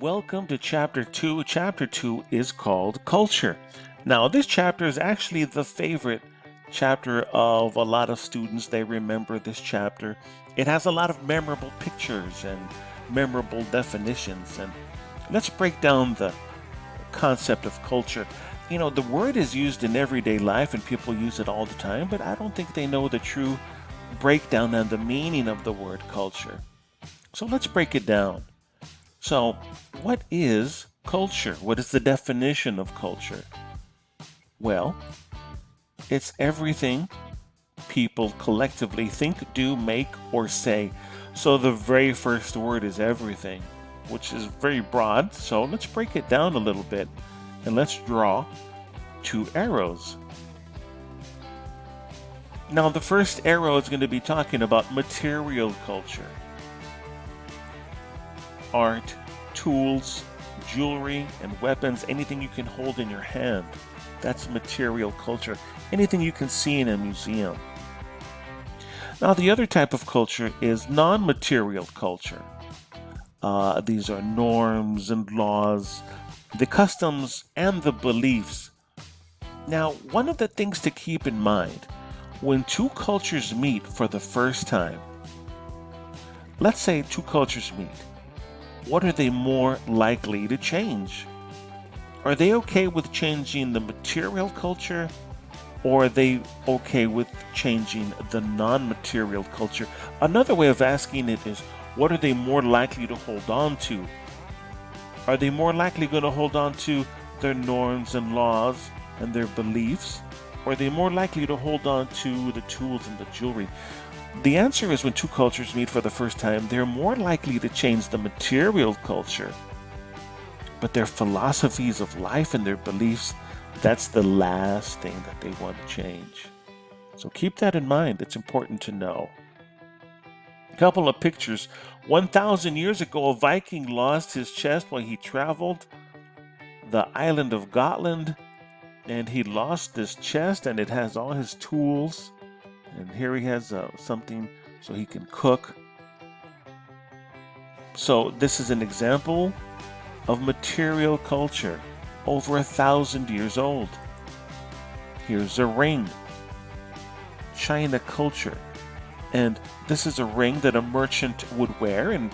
Welcome to Chapter 2. Chapter 2 is called Culture. Now, this chapter is actually the favorite chapter of a lot of students. They remember this chapter. It has a lot of memorable pictures and memorable definitions. And let's break down the concept of culture. You know, the word is used in everyday life and people use it all the time, but I don't think they know the true breakdown and the meaning of the word culture. So let's break it down. So, what is culture? What is the definition of culture? Well, it's everything people collectively think, do, make, or say. So the very first word is everything, which is very broad. So let's break it down a little bit and let's draw two arrows. Now, the first arrow is going to be talking about material culture. Art, tools, jewelry, and weapons, anything you can hold in your hand. That's material culture. Anything you can see in a museum. Now, the other type of culture is non-material culture. These are norms and laws, the customs and the beliefs. Now, one of the things to keep in mind when two cultures meet for the first time, let's say two cultures meet, what are they more likely to change? Are they okay with changing the material culture, or are they okay with changing the non-material culture? Another way of asking it is, what are they more likely to hold on to? Are they more likely going to hold on to their norms and laws and their beliefs? Or are they more likely to hold on to the tools and the jewelry? The answer is when two cultures meet for the first time, they're more likely to change the material culture. But their philosophies of life and their beliefs, that's the last thing that they want to change. So keep that in mind. It's important to know. A couple of pictures. 1,000 years ago, a Viking lost his chest when he traveled the island of Gotland. And he lost this chest, and it has all his tools. And here he has something so he can cook. So this is an example of material culture, over 1,000 years old. Here's a ring, China culture. And this is a ring that a merchant would wear, and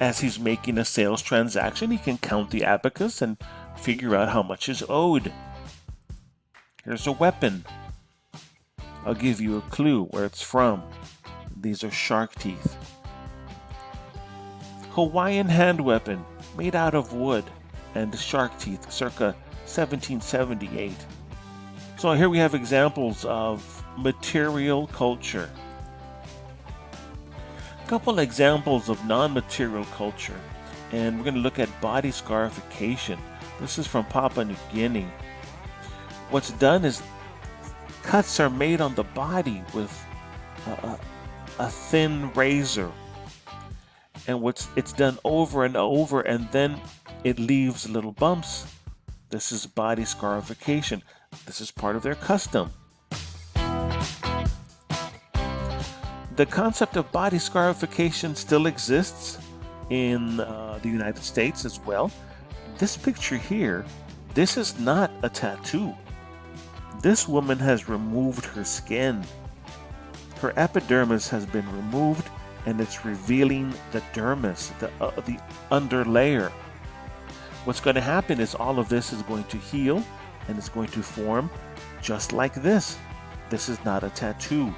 as he's making a sales transaction, he can count the abacus and figure out how much is owed. Here's a weapon. I'll give you a clue where it's from. These are shark teeth. Hawaiian hand weapon made out of wood and shark teeth, circa 1778. So here we have examples of material culture. A couple examples of non-material culture, and we're going to look at body scarification. This is from Papua New Guinea. What's done is cuts are made on the body with a thin razor, and it's done over and over, and then it leaves little bumps. This is body scarification. This is part of their custom. The concept of body scarification still exists in the United States as well. This picture here, this is not a tattoo. This woman has removed her skin. Her epidermis has been removed, and it's revealing the dermis, the underlayer. What's going to happen is all of this is going to heal, and it's going to form just like this. This is not a tattoo.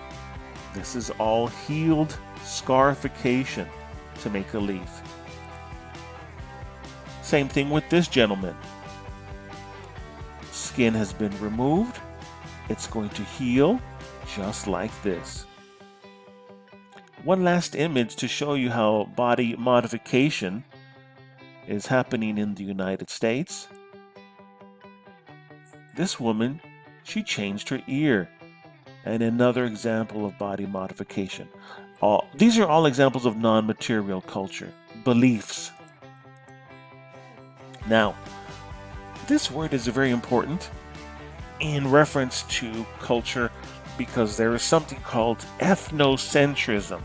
This is all healed scarification to make a leaf. Same thing with this gentleman. Skin has been removed. It's going to heal just like this. One last image to show you how body modification is happening in the United States. This woman, she changed her ear. And another example of body modification. These are all examples of non-material culture, beliefs. Now, this word is very important in reference to culture because there is something called ethnocentrism,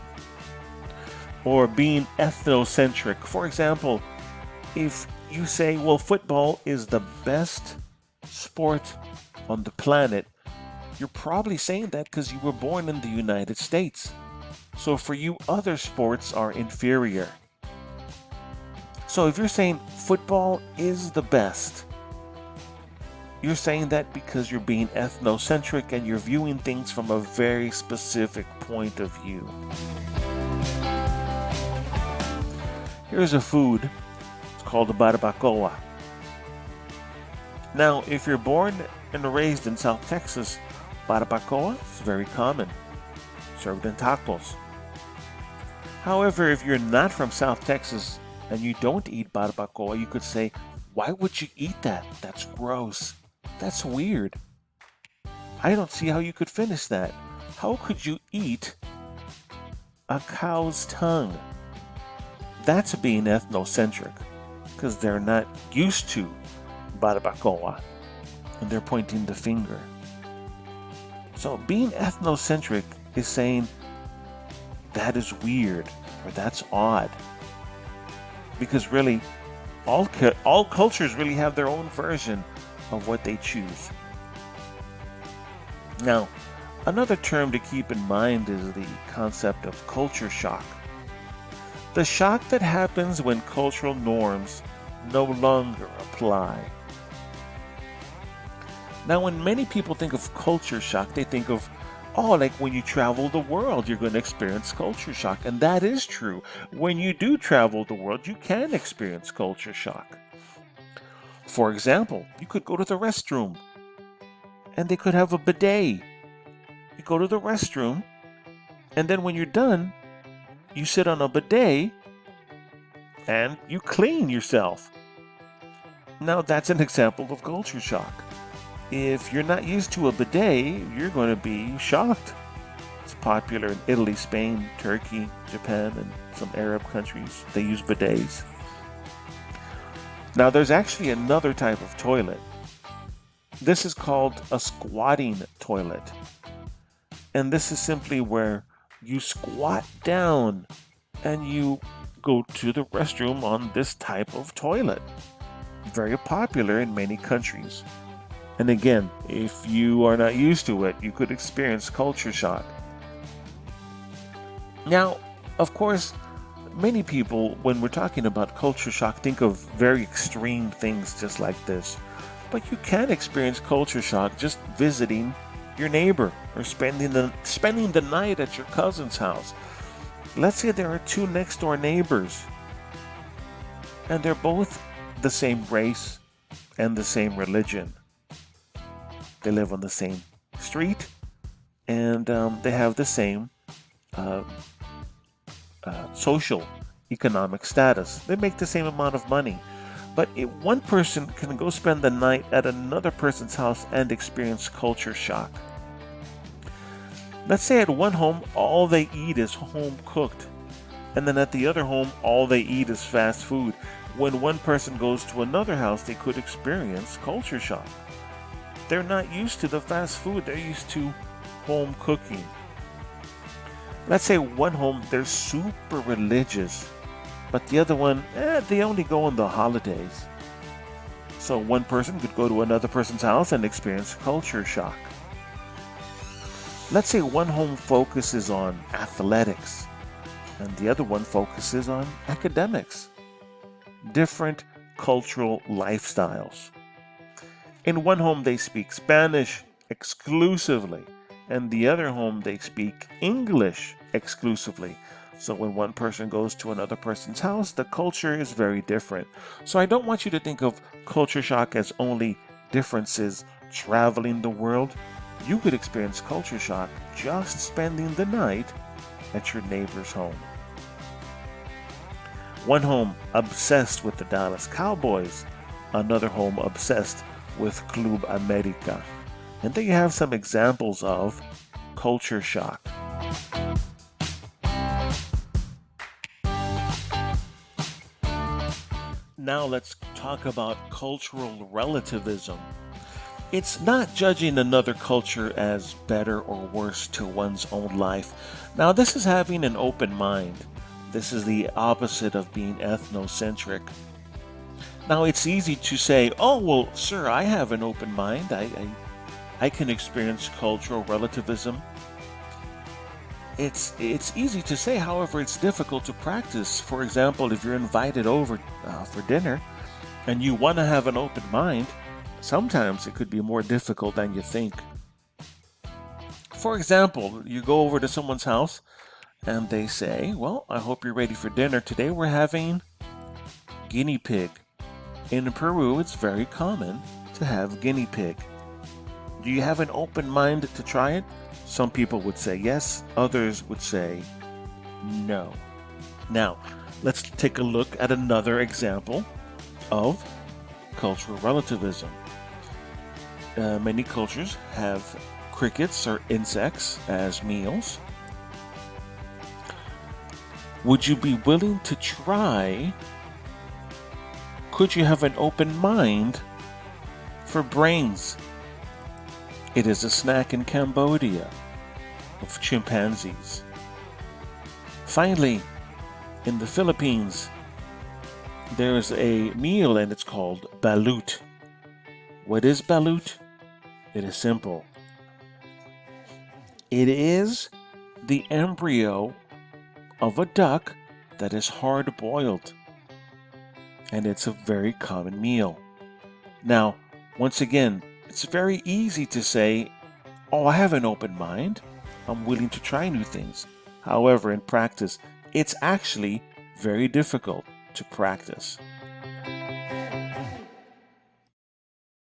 or being ethnocentric. For example, if you say, well, football is the best sport on the planet, you're probably saying that because you were born in the United States. So for you, other sports are inferior. So if you're saying football is the best, you're saying that because you're being ethnocentric and you're viewing things from a very specific point of view. Here's a food. It's called the barbacoa. Now, if you're born and raised in South Texas, barbacoa is very common, served in tacos. However, if you're not from South Texas and you don't eat barbacoa, you could say, why would you eat that? That's gross. That's weird. I don't see how you could finish that. How could you eat a cow's tongue? That's being ethnocentric, because they're not used to barbacoa and they're pointing the finger. So being ethnocentric is saying that is weird or that's odd, because really all cultures really have their own version of what they choose. Now, another term to keep in mind is the concept of culture shock. The shock that happens when cultural norms no longer apply. Now, when many people think of culture shock, they think of, like when you travel the world, you're going to experience culture shock. And that is true. When you do travel the world, you can experience culture shock. For example, you could go to the restroom and they could have a bidet. You go to the restroom and then when you're done, you sit on a bidet and you clean yourself. Now that's an example of culture shock. If you're not used to a bidet, you're going to be shocked. It's popular in Italy, Spain, Turkey, Japan, and some Arab countries. They use bidets. Now there's actually another type of toilet. This is called a squatting toilet. And this is simply where you squat down and you go to the restroom on this type of toilet. Very popular in many countries. And again, if you are not used to it, you could experience culture shock. Now, of course, many people, when we're talking about culture shock, think of very extreme things just like this. But you can experience culture shock just visiting your neighbor or spending the night at your cousin's house. Let's say there are two next door neighbors and they're both the same race and the same religion. They live on the same street and they have the same social economic status. They make the same amount of money. But one person can go spend the night at another person's house and experience culture shock. Let's say at one home, all they eat is home cooked. And then at the other home, all they eat is fast food. When one person goes to another house, they could experience culture shock. They're not used to the fast food. They're used to home cooking. Let's say one home, they're super religious. But the other one, they only go on the holidays. So one person could go to another person's house and experience culture shock. Let's say one home focuses on athletics and the other one focuses on academics. Different cultural lifestyles. In one home they speak Spanish exclusively, and the other home they speak English exclusively. So when one person goes to another person's house, the culture is very different. So I don't want you to think of culture shock as only differences traveling the world. You could experience culture shock just spending the night at your neighbor's home. One home obsessed with the Dallas Cowboys, another home obsessed with Club America. And there you have some examples of culture shock. Now let's talk about cultural relativism. It's not judging another culture as better or worse to one's own life. Now this is having an open mind. This is the opposite of being ethnocentric. Now, it's easy to say, oh, well, sir, I have an open mind. I can experience cultural relativism. It's easy to say, however, it's difficult to practice. For example, if you're invited over for dinner and you want to have an open mind, sometimes it could be more difficult than you think. For example, you go over to someone's house and they say, well, I hope you're ready for dinner. Today we're having guinea pig. In Peru, it's very common to have guinea pig. Do you have an open mind to try it? Some people would say yes, others would say no. Now, let's take a look at another example of cultural relativism. Many cultures have crickets or insects as meals. Would you be willing to try? Could you have an open mind for brains? It is a snack in Cambodia of chimpanzees. Finally, in the Philippines, there is a meal and it's called balut. What is balut? It is simple. It is the embryo of a duck that is hard-boiled, and it's a very common meal. Now, once again, it's very easy to say, oh, I have an open mind. I'm willing to try new things. However, in practice, it's actually very difficult to practice.